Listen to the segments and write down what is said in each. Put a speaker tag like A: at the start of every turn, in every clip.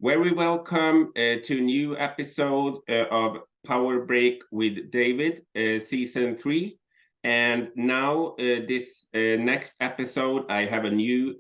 A: Very welcome to a new episode of Powerbreak with David, season 3. And now, this next episode, I have a new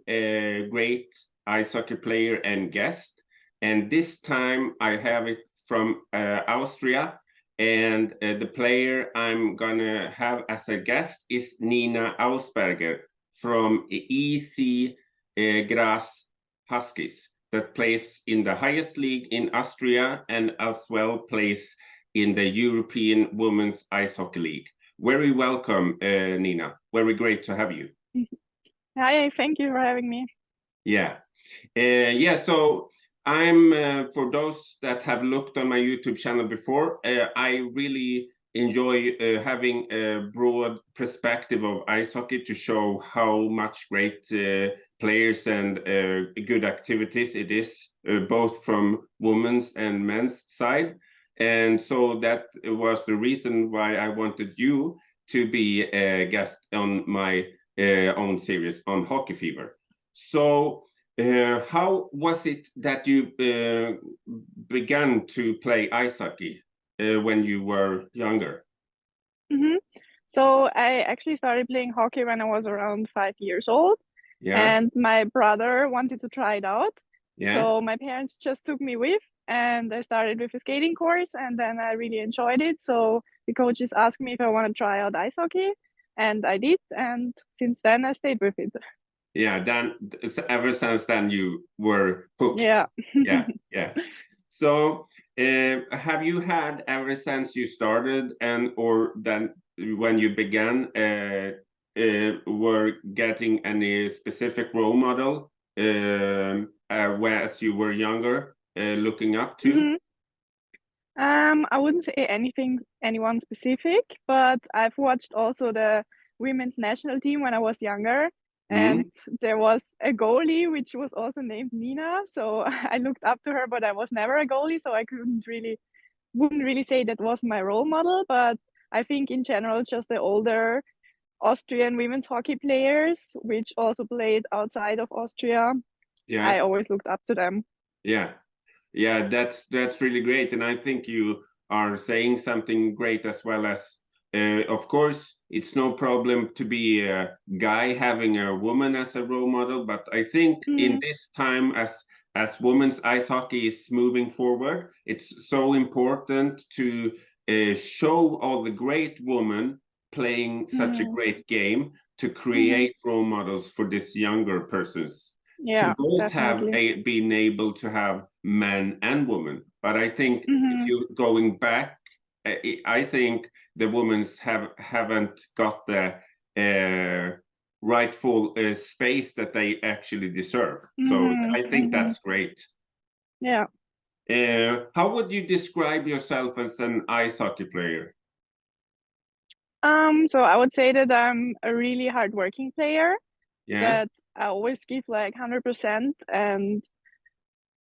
A: great ice hockey player and guest. And this time I have it from Austria. And the player I'm gonna have as a guest is Nina Ausperger from EC Graz Huskies, that plays in the highest league in Austria and as well plays in the European Women's Ice Hockey League. Very welcome, Nina. Very great to have you.
B: Hi, thank you for having me.
A: Yeah. So I'm, for those that have looked on my YouTube channel before, I really enjoy having a broad perspective of ice hockey to show how much great players and good activities it is, both from women's and men's side. And so that was the reason why I wanted you to be a guest on my own series on Hockeyfeber. So how was it that you began to play ice hockey when you were younger?
B: So I actually started playing hockey when I was around 5 years old.
A: Yeah.
B: And my brother wanted to try it out.
A: Yeah.
B: So my parents just took me with, and I started with a skating course, and then I really enjoyed it. So the coaches asked me if I want to try out ice hockey, and I did. And since then, I stayed with it.
A: Yeah, then ever since then you were hooked.
B: Yeah.
A: Yeah. So have you had ever since you started and or then when you began were getting any specific role model as you were younger looking up to?
B: I wouldn't say anyone specific, but I've watched also the women's national team when I was younger. And there was a goalie, which was also named Nina. So I looked up to her, but I was never a goalie. So I wouldn't really say that was my role model. But I think in general, just the older Austrian women's hockey players, which also played outside of Austria, I always looked up to them.
A: Yeah, that's really great. And I think you are saying something great as well as, of course, it's no problem to be a guy having a woman as a role model. But I think in this time, as women's ice hockey is moving forward, it's so important to show all the great women playing such a great game to create role models for these younger persons.
B: Yeah,
A: to both
B: definitely.
A: have been able to have men and women. But I think if you're going back, I think the women haven't got the rightful space that they actually deserve. So I think that's great.
B: Yeah.
A: How would you describe yourself as an ice hockey player?
B: So I would say that I'm a really hardworking player.
A: Yeah.
B: That I always give like 100%, and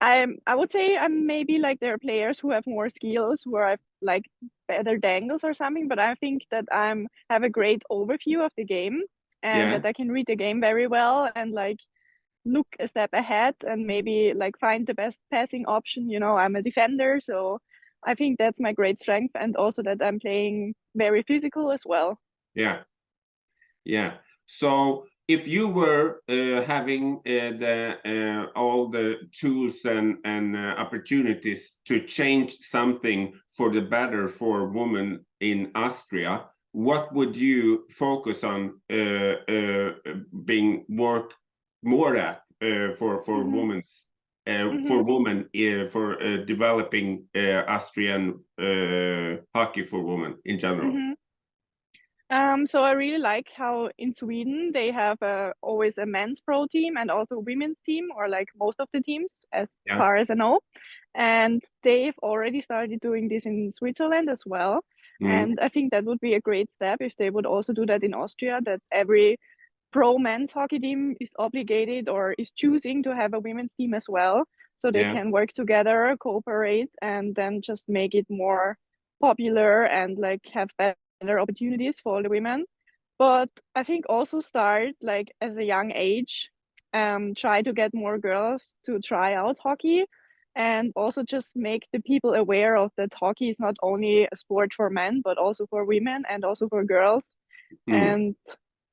B: I would say I'm maybe like there are players who have more skills where I've like better dangles or something, but I think that have a great overview of the game and that I can read the game very well and like look a step ahead and maybe like find the best passing option. I'm a defender, so I think that's my great strength, and also that I'm playing very physical as well.
A: Yeah. So if you were having all the tools and opportunities to change something for the better for women in Austria, what would you focus on being work more at for women's for women for developing Austrian hockey for women in general?
B: So I really like how in Sweden they have always a men's pro team and also a women's team, or like most of the teams, as far as I know. And they've already started doing this in Switzerland as well. And I think that would be a great step if they would also do that in Austria, that every pro men's hockey team is obligated or is choosing to have a women's team as well. So they can work together, cooperate, and then just make it more popular and like have better opportunities for the women. But I think also start like as a young age, try to get more girls to try out hockey and also just make the people aware of that hockey is not only a sport for men, but also for women and also for girls. And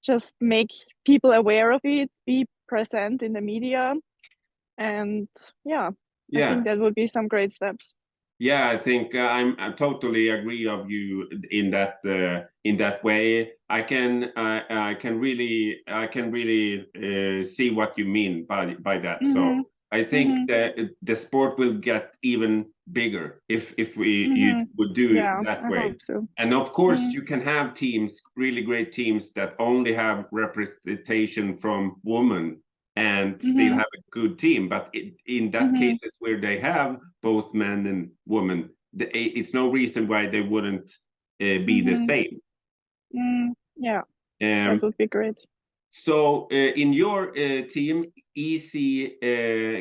B: just make people aware of it, be present in the media. And I think that would be some great steps.
A: Yeah, I think I totally agree of you in that way. I can really see what you mean by that. So I think that the sport will get even bigger if you would do it that way.
B: Hope so.
A: And of course, you can have teams, really great teams, that only have representation from women and still have a good team. But in that cases where they have both men and women, it's no reason why they wouldn't be the same.
B: That would be great.
A: So in your team, EC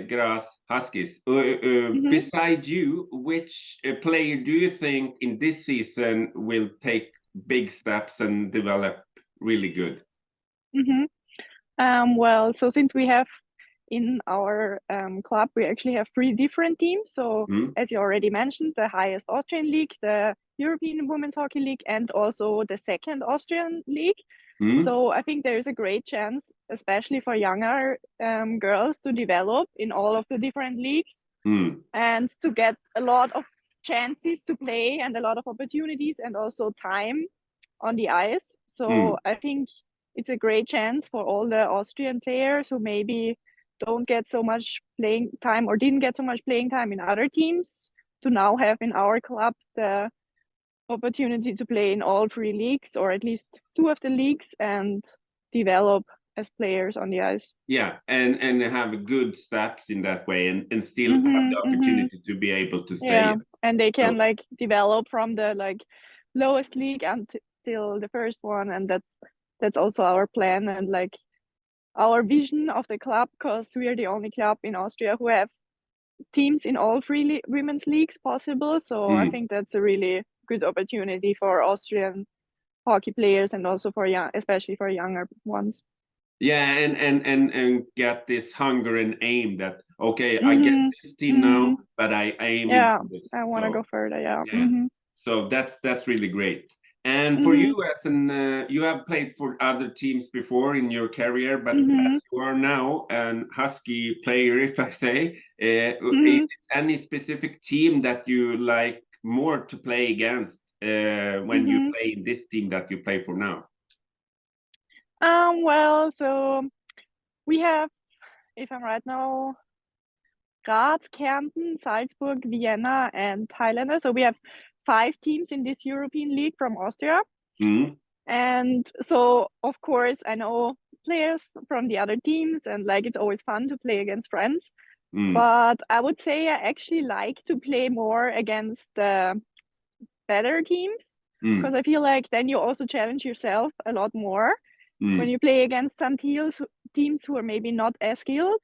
A: Graz Huskies, beside you, which player do you think in this season will take big steps and develop really good?
B: Well, so since we have in our club, we actually have 3 different teams. So as you already mentioned, the highest Austrian league, the European Women's Hockey League, and also the second Austrian league. So I think there is a great chance, especially for younger girls, to develop in all of the different leagues and to get a lot of chances to play and a lot of opportunities and also time on the ice. So I think it's a great chance for all the Austrian players who maybe don't get so much playing time or didn't get so much playing time in other teams to now have in our club the opportunity to play in all 3 leagues or at least 2 of the leagues and develop as players on the ice.
A: Yeah, and have good steps in that way and still have the opportunity to be able to stay.
B: Yeah, and they can like develop from the like lowest league until the first one, and that's also our plan and like our vision of the club, because we are the only club in Austria who have teams in all 3 women's leagues possible. So I think that's a really good opportunity for Austrian hockey players and also for especially for younger ones.
A: Yeah, and get this hunger and aim that I get this team now, but I aim into this.
B: I want to go further. Yeah.
A: So that's really great. And for you, as you have played for other teams before in your career, but as you are now an Husky player, if I say, is it any specific team that you like more to play against when you play in this team that you play for now?
B: Well, so we have, if I'm right now, Graz, Kärnten, Salzburg, Vienna, and Highlander. So we have 5 teams in this European League from Austria. And so, of course, I know players from the other teams, and like it's always fun to play against friends. But I would say I actually like to play more against the better teams, because I feel like then you also challenge yourself a lot more. When you play against some teams who are maybe not as skilled,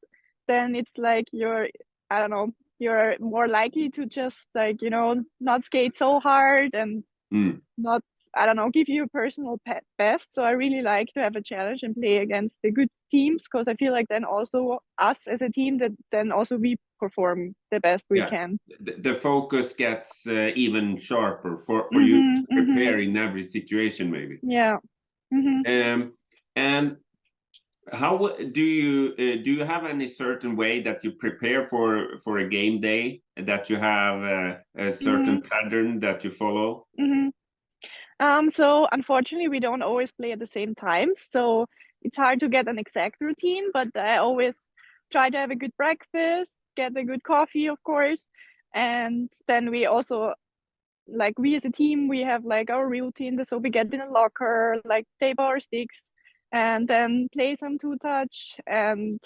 B: then it's like you're more likely to just like, not skate so hard and not, give you a personal best. So I really like to have a challenge and play against the good teams, because I feel like then also us as a team, that then also we perform the best we can.
A: The focus gets even sharper for you to prepare in every situation, maybe.
B: Yeah.
A: And how do you have any certain way that you prepare for a game day, that you have a certain pattern that you follow?
B: So unfortunately we don't always play at the same time, so it's hard to get an exact routine, but I always try to have a good breakfast, get a good coffee, of course, and then we also, like, we as a team, we have like our routine. So we get in a locker, like tape our sticks, and then play some 2-touch, and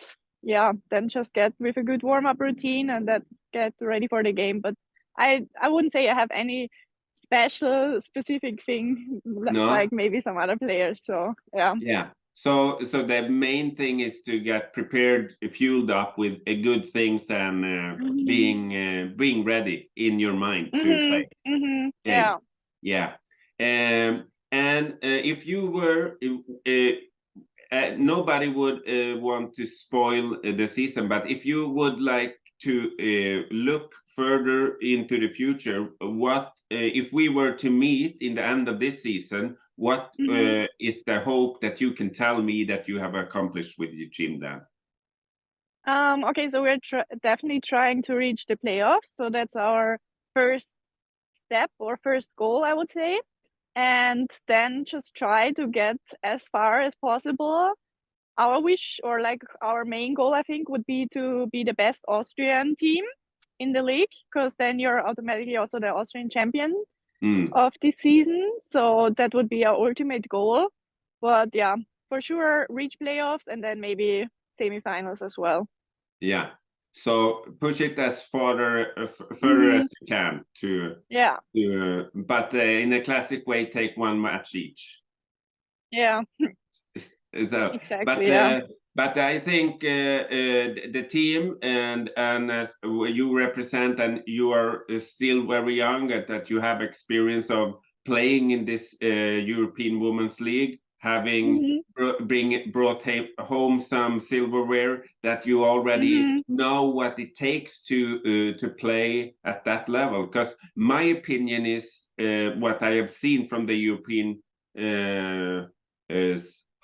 B: then just get with a good warm-up routine and that get ready for the game. But I wouldn't say I have any specific thing like maybe some other players. So
A: so the main thing is to get prepared, fueled up with good things, and being ready in your mind to play. And if you were nobody would want to spoil the season, but if you would like to look further into the future, what if we were to meet in the end of this season, what is the hope that you can tell me that you have accomplished with your team then?
B: Okay, so we're definitely trying to reach the playoffs. So that's our first step or first goal, I would say. And then just try to get as far as possible. Our wish, or like our main goal, I think, would be to be the best Austrian team in the league, because then you're automatically also the Austrian champion of this season. So that would be our ultimate goal. But yeah, for sure, reach playoffs and then maybe semifinals as well.
A: Yeah. So push it as further as you can but in a classic way, take one match each.
B: Yeah.
A: So,
B: exactly.
A: But I think the team and you represent, and you are still very young, that you have experience of playing in this European Women's League, having brought home some silverware, that you already know what it takes to play at that level. Because my opinion is what I have seen from the European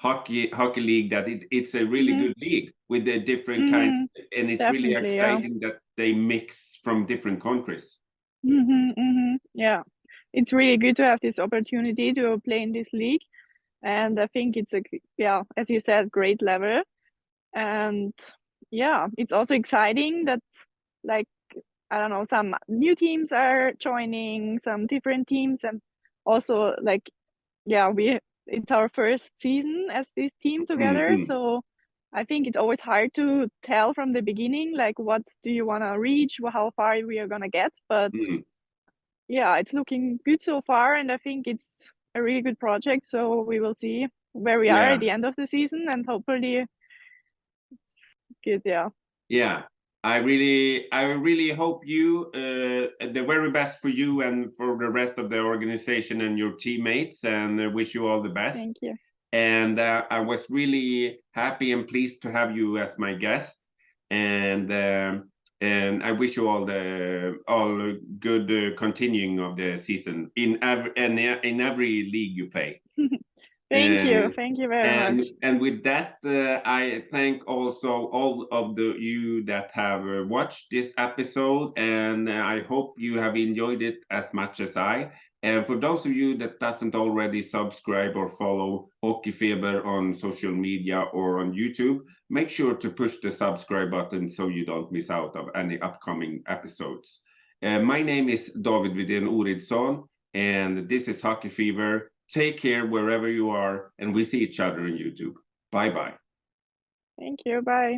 A: hockey league, that it's a really good league with the different kinds, and it's
B: definitely,
A: really exciting that they mix from different countries.
B: Yeah, it's really good to have this opportunity to play in this league, and I think it's as you said, great level. And yeah, it's also exciting that, like, I don't know, some new teams are joining, some different teams, and also like, yeah, it's our first season as this team together. So I think it's always hard to tell from the beginning, like, what do you want to reach, how far we are gonna get. But yeah, it's looking good so far, and I think it's a really good project. So we will see where we are at the end of the season, and hopefully it's good.
A: Yeah, I really hope you the very best for you and for the rest of the organization and your teammates, and wish you all the best.
B: Thank you.
A: And I was really happy and pleased to have you as my guest, and I wish you all good continuing of the season in every league you play.
B: Thank you very much.
A: And with that, I thank also all of you that have watched this episode, and I hope you have enjoyed it as much as I. And for those of you that doesn't already subscribe or follow Hockeyfeber on social media or on YouTube, make sure to push the subscribe button so you don't miss out of any upcoming episodes. My name is David Widén Oridsson, and this is Hockeyfeber. Take care wherever you are, and we see each other on YouTube. Bye-bye.
B: Thank you. Bye.